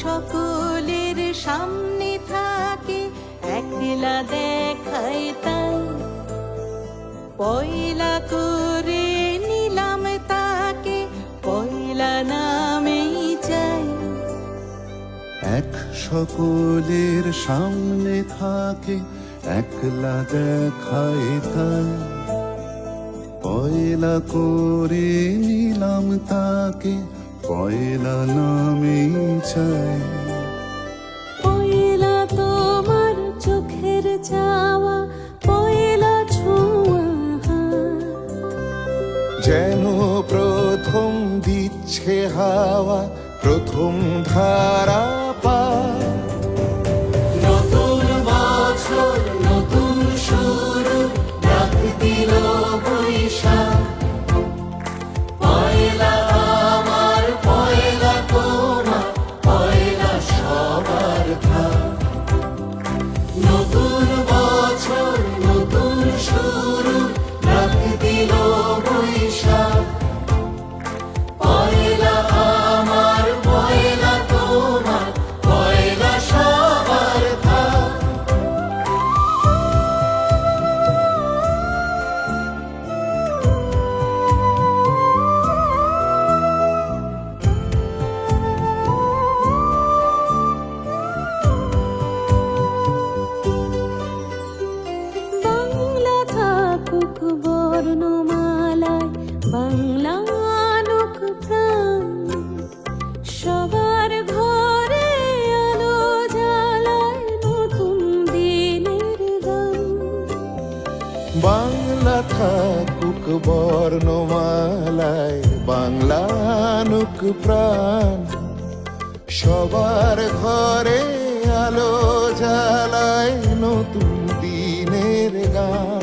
সকলের সামনে থাকে, একলা দেখায় তাই। পয়লা করে নিলাম তাকে, পয়লা নামেই চাই। এক সকলের সামনে থাকে, একলা দেখায় তাই। পয়লা করে নিলাম তাকে, পয়লা নামেই চাই। পয়লা তোমার চোখের চাওয়া, পয়লা ছোঁয়া হাত। যেন প্রথম দিচ্ছে হাওয়া, প্রথম ধারা পা। নতুন বছর নতুন শুরু, ডাক দিল বৈশাখ। পয়লা আমার, পয়লা তোমার, পয়লা সবার ভাগ। নতুন বছর নতুন শুরু, ডাক দিল বৈশাখ। পয়লা আমার, পয়লা তোমার, পয়লা সবার ভাগ। বাংলা থাকুক বর্ণমালায়, বাংলা আনুক প্রাণ। সবার ঘরে আলো জ্বালায়, নতুন দিনের গান। বাংলা থাকুক বর্ণমালায়, বাংলা আনুক প্রাণ। সবার ঘরে আলো জ্বালায়, নতুন দিনের গান।